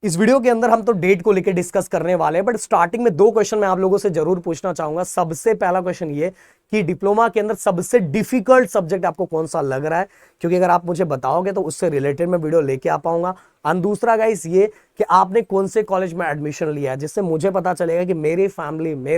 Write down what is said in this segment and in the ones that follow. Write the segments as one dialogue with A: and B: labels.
A: इस वीडियो के अंदर हम तो डेट को लेकर डिस्कस करने वाले हैं, बट स्टार्टिंग में दो क्वेश्चन मैं आप लोगों से जरूर पूछना चाहूंगा। सबसे पहला क्वेश्चन ये कि डिप्लोमा के अंदर सबसे डिफिकल्ट सब्जेक्ट आपको कौन सा लग रहा है, क्योंकि अगर आप मुझे बताओगे तो उससे रिलेटेड मैं वीडियो लेके आ पाऊंगा। और दूसरा गाइस ये कि आपने कौन से कॉलेज में एडमिशन लिया है, जिससे मुझे पता चलेगा कि मेरे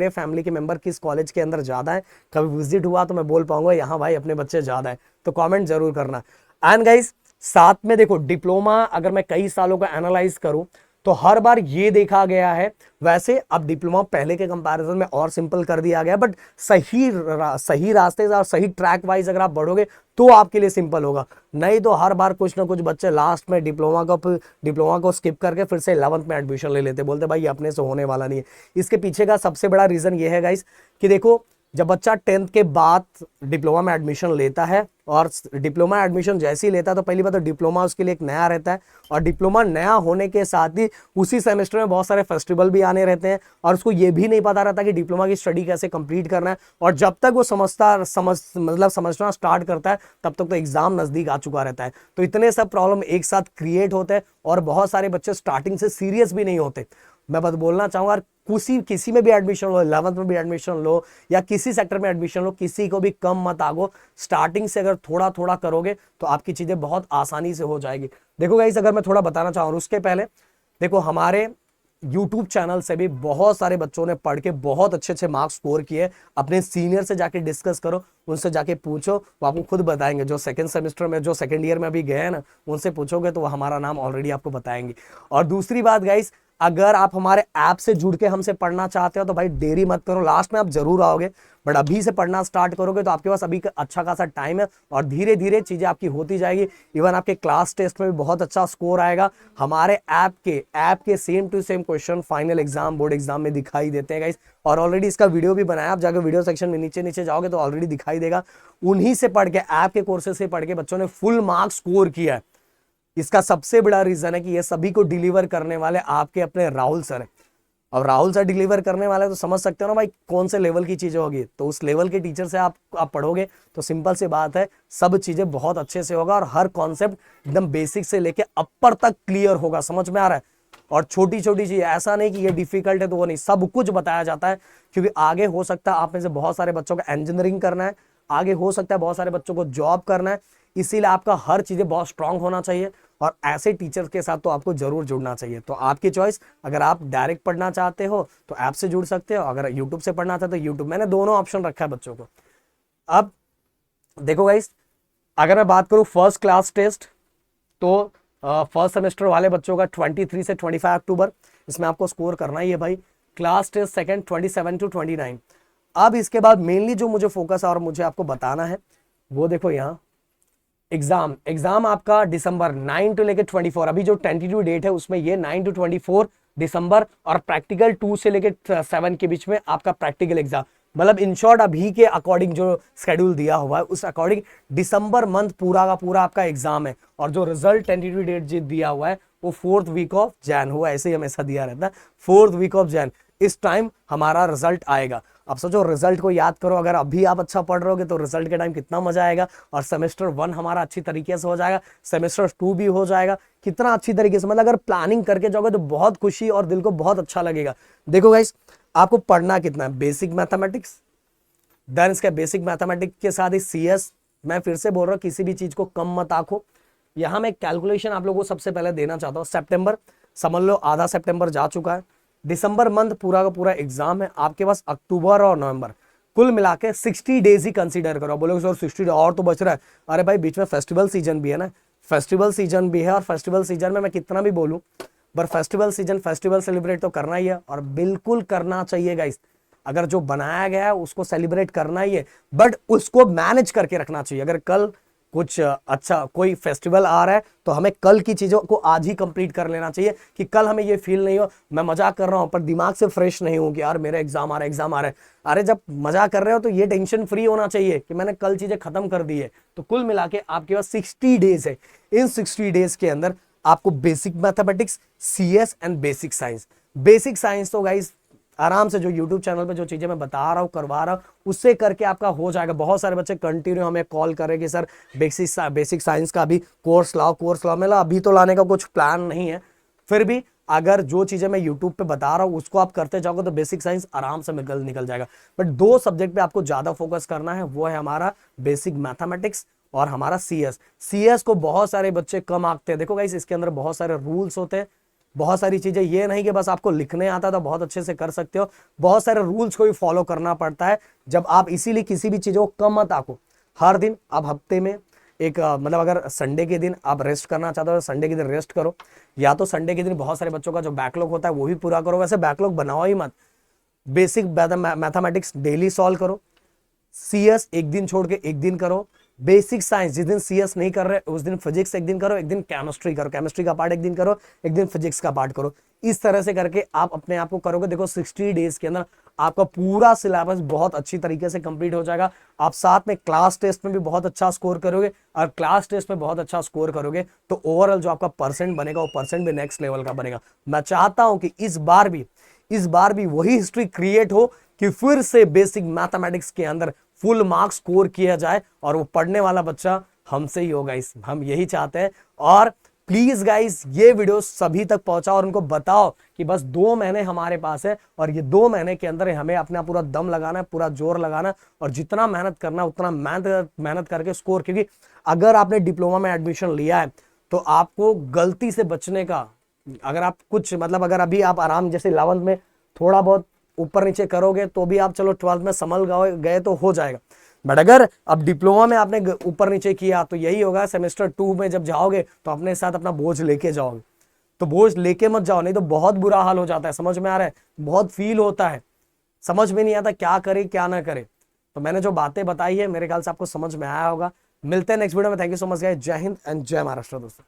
A: फैमिली के मेंबर किस कॉलेज के अंदर ज्यादा है। कभी विजिट हुआ तो मैं बोल पाऊंगा यहाँ भाई अपने बच्चे ज्यादा है, तो कॉमेंट जरूर करना। एंड गाइस साथ में देखो, डिप्लोमा अगर मैं कई सालों का एनालाइज करूं तो हर बार ये देखा गया है, वैसे अब डिप्लोमा पहले के कंपैरिजन में और सिंपल कर दिया गया, बट सही रास्ते से और सही ट्रैक वाइज अगर आप बढ़ोगे तो आपके लिए सिंपल होगा। नहीं तो हर बार कुछ ना कुछ बच्चे लास्ट में डिप्लोमा को स्किप करके फिर से 11th में एडमिशन ले लेते, बोलते भाई अपने से होने वाला नहीं है। इसके पीछे का सबसे बड़ा रीजन ये है गाइस कि देखो, जब बच्चा 10th के बाद डिप्लोमा में एडमिशन लेता है और डिप्लोमा एडमिशन जैसे ही लेता है तो पहली बात तो डिप्लोमा उसके लिए एक नया रहता है, और डिप्लोमा नया होने के साथ ही उसी सेमेस्टर में बहुत सारे फेस्टिवल भी आने रहते हैं, और उसको ये भी नहीं पता रहता कि डिप्लोमा की स्टडी कैसे कंप्लीट करना है। और जब तक वो समझना स्टार्ट करता है तब तक तो एग्जाम नजदीक आ चुका रहता है। तो इतने सब प्रॉब्लम एक साथ क्रिएट होते हैं और बहुत सारे बच्चे स्टार्टिंग से सीरियस भी नहीं होते। मैं बस बोलना चाहूंगा, किसी में भी एडमिशन लो, 11th में भी एडमिशन लो या किसी सेक्टर में एडमिशन लो, किसी को भी कम मत आगो। स्टार्टिंग से अगर थोड़ा थोड़ा करोगे तो आपकी चीजें बहुत आसानी से हो जाएगी। देखो गाइस, अगर मैं थोड़ा बताना चाहूँ उसके पहले, देखो हमारे YouTube चैनल से भी बहुत सारे बच्चों ने पढ़ के बहुत अच्छे अच्छे मार्क्स स्कोर किए। अपने सीनियर से जाके डिस्कस करो, उनसे जाके पूछो, वो आपको खुद बताएंगे। जो सेकंड सेमेस्टर में, जो सेकंड ईयर में अभी गए हैं ना, उनसे पूछोगे तो वो हमारा नाम ऑलरेडी आपको बताएंगे। और दूसरी बात गाइस, अगर आप हमारे ऐप से जुड़ के हमसे पढ़ना चाहते हो तो भाई देरी मत करो, लास्ट में आप जरूर आओगे, बट अभी से पढ़ना स्टार्ट करोगे तो आपके पास अभी अच्छा खासा टाइम है और धीरे धीरे चीजें आपकी होती जाएगी। इवन आपके क्लास टेस्ट में भी बहुत अच्छा स्कोर आएगा। हमारे ऐप के same to same question final exam, board exam में दिखाई देते हैं गाइस, और ऑलरेडी इसका वीडियो भी बनाया, आप जाकर वीडियो सेक्शन में नीचे जाओगे तो ऑलरेडी दिखाई देगा। उन्हीं से पढ़ के, ऐप के कोर्सेज से पढ़ के बच्चों ने फुल मार्क्स स्कोर किया है। इसका सबसे बड़ा रीजन है कि ये सभी को डिलीवर करने वाले आपके अपने राहुल सर है। अब राहुल सर डिलीवर करने वाले तो समझ सकते हो ना भाई कौन से लेवल की चीजें होगी। तो उस लेवल के टीचर से आप पढ़ोगे तो सिंपल सी बात है, सब चीजें बहुत अच्छे से होगा और हर कॉन्सेप्ट एकदम बेसिक से लेके अपर तक क्लियर होगा। समझ में आ रहा है? और छोटी छोटी चीज, ऐसा नहीं कि ये डिफिकल्ट है तो वो नहीं, सब कुछ बताया जाता है। क्योंकि आगे हो सकता है आप में से बहुत सारे बच्चों को इंजीनियरिंग करना है, आगे हो सकता है बहुत सारे बच्चों को जॉब करना है, इसीलिए आपका हर चीजें बहुत स्ट्रांग होना चाहिए और ऐसे टीचर के साथ तो आपको जरूर जुड़ना चाहिए। तो आपकी चॉइस, अगर आप डायरेक्ट पढ़ना चाहते हो तो ऐप से जुड़ सकते हो, अगर यूट्यूब से पढ़ना चाहते हो तो यूट्यूब, मैंने दोनों ऑप्शन रखा है बच्चों को। अब देखो गाइस, अगर मैं बात करूं फर्स्ट क्लास टेस्ट, तो फर्स्ट सेमेस्टर वाले बच्चों का 23 से 25 अक्टूबर, इसमें आपको स्कोर करना ही है भाई। Class test second 27 to 29। अब इसके बाद मेनली जो मुझे फोकस है और मुझे आपको बताना है वो देखो, यहाँ एग्जाम आपका दिसंबर 9 to लेके 24, अभी जो टेंटेटिव डेट है उसमें ये 9 to 24 दिसंबर, और प्रैक्टिकल 2 से लेके 7 के बीच में आपका प्रैक्टिकल एग्जाम। मतलब इन शॉर्ट अभी के अकॉर्डिंग जो शेड्यूल दिया हुआ है उस अकॉर्डिंग दिसंबर मंथ पूरा का पूरा आपका एग्जाम है। और जो रिजल्ट टेंटेटिव डेट जो दिया हुआ है वो 4th वीक ऑफ जैन हुआ, ऐसे ही हमेशा दिया रहता है 4th वीक ऑफ जैन, इस टाइम हमारा रिजल्ट आएगा। अब सोचो, रिजल्ट को याद करो, अगर अभी आप अच्छा पढ़ रहोगे तो रिजल्ट के टाइम कितना मजा आएगा, और सेमेस्टर 1 हमारा अच्छी तरीके से हो जाएगा, सेमेस्टर 2 भी हो जाएगा, कितना अच्छी तरीके से। मतलब अगर प्लानिंग करके जाओगे तो बहुत खुशी और दिल को बहुत अच्छा लगेगा। देखो गाइस, आपको पढ़ना कितना है, बेसिक मैथमेटिक्स, देन इसके बेसिक मैथमेटिक्स के साथ ही CS। मैं फिर से बोल रहा हूँ, किसी भी चीज को कम मत आंको। यहां मैं कैलकुलेशन आप लोगों को सबसे पहले देना चाहता हूँ। सितंबर समझ लो, आधा सितंबर जा चुका है, दिसंबर मंथ पूरा का पूरा एग्जाम है आपके पास, अक्टूबर और नवंबर कुल मिला के 60 डेज ही कंसीडर करो। बोलोगे सर 60 डेज और तो बच रहा है, अरे भाई बीच में फेस्टिवल सीजन भी है ना, फेस्टिवल सीजन भी है, और फेस्टिवल सीजन में मैं कितना भी बोलूं, पर फेस्टिवल सीजन, फेस्टिवल सेलिब्रेट तो करना ही है और बिल्कुल करना चाहिए गाइस। अगर जो बनाया गया है उसको सेलिब्रेट करना ही है, बट उसको मैनेज करके रखना चाहिए। अगर कल कुछ अच्छा कोई फेस्टिवल आ रहा है तो हमें कल की चीजों को आज ही कंप्लीट कर लेना चाहिए, कि कल हमें ये फील नहीं हो मैं मजाक कर रहा हूं पर दिमाग से फ्रेश नहीं हूं कि यार मेरा एग्जाम आ रहा है। अरे जब मजाक कर रहे हो तो ये टेंशन फ्री होना चाहिए कि मैंने कल चीजें खत्म कर दी है। तो कुल मिला के आपके पास 60 डेज है। इन 60 डेज के अंदर आपको basic mathematics, CS and basic science, basic science तो गाइस आराम से जो YouTube चैनल पे जो चीजें मैं बता रहा हूँ, करवा रहा हूँ, उससे करके आपका हो जाएगा। बहुत सारे बच्चे कंटिन्यू हमें कॉल करें कि सर बेसिक साइंस का भी कोर्स लाओ। मतलब अभी तो लाने का कुछ प्लान नहीं है, फिर भी अगर जो चीजें मैं यूट्यूब पे बता रहा हूं उसको आप करते जाओगे तो बेसिक साइंस आराम से निकल जाएगा। बट दो सब्जेक्ट पे आपको ज्यादा फोकस करना है, वो है हमारा बेसिक मैथमेटिक्स और हमारा सीएस। सीएस को बहुत सारे बच्चे कम आंकते हैं। देखो गाइस, इसके अंदर बहुत सारे रूल्स होते हैं, बहुत सारी चीजें, ये नहीं कि बस आपको लिखने आता तो बहुत अच्छे से कर सकते हो, बहुत सारे रूल्स को भी फॉलो करना पड़ता है। जब आप इसीलिए किसी भी चीज को कम मत आंको। हर दिन आप हफ्ते में एक मतलब अगर संडे के दिन आप रेस्ट करना चाहते हो तो संडे के दिन रेस्ट करो, या तो संडे के दिन बहुत सारे बच्चों का जो बैकलॉग होता है वो भी पूरा करो। वैसे बैकलॉग बनाओ ही मत, बेसिक मैथमेटिक्स डेली सॉल्व करो, सीएस एक दिन छोड़ के एक दिन करो, बेसिक साइंस जिस दिन सीएस नहीं कर रहे उस दिन फिजिक्स एक दिन करो, एक दिन केमिस्ट्री करो, केमिस्ट्री का पार्ट एक दिन करो, एक दिन फिजिक्स का पार्ट करो। इस तरह से करके आप अपने आप को करोगे, देखो 60 डेज के अंदर आपका पूरा सिलेबस बहुत अच्छी तरीके से कंप्लीट हो जाएगा। आप साथ में क्लास टेस्ट में भी बहुत अच्छा स्कोर करोगे, और क्लास टेस्ट में बहुत अच्छा स्कोर करोगे तो ओवरऑल जो आपका परसेंट बनेगा वो परसेंट भी नेक्स्ट लेवल का बनेगा। मैं चाहता हूं कि इस बार भी वही हिस्ट्री क्रिएट हो कि फिर से बेसिक मैथमेटिक्स के अंदर फुल मार्क्स स्कोर किया जाए और वो पढ़ने वाला बच्चा हमसे ही होगा। इस हम यही चाहते हैं। और प्लीज गाइस, ये वीडियो सभी तक पहुंचाओ और उनको बताओ कि बस 2 महीने हमारे पास है और ये 2 महीने के अंदर हमें अपना पूरा दम लगाना है, पूरा जोर लगाना है, और जितना मेहनत करना उतना मेहनत करके स्कोर। क्योंकि अगर आपने डिप्लोमा में एडमिशन लिया है तो आपको गलती से बचने का, अगर आप कुछ मतलब अगर अभी आप आराम जैसे 11th में थोड़ा बहुत ऊपर नीचे करोगे तो भी आप चलो 12th में संभल गए तो हो जाएगा। बट अगर अब डिप्लोमा में आपने ऊपर नीचे किया तो यही होगा, सेमेस्टर 2 में जब जाओगे तो अपने साथ अपना बोझ लेके जाओगे। तो बोझ लेके मत जाओ, नहीं तो बहुत बुरा हाल हो जाता है। समझ में आ रहा है? बहुत फील होता है, समझ में नहीं आता क्या करे क्या ना करे। तो मैंने जो बातें बताई है मेरे ख्याल से आपको समझ में आया होगा। मिलते हैं नेक्स्ट वीडियो में। Thank you so much guys. जय हिंद एंड जय महाराष्ट्र दोस्तों।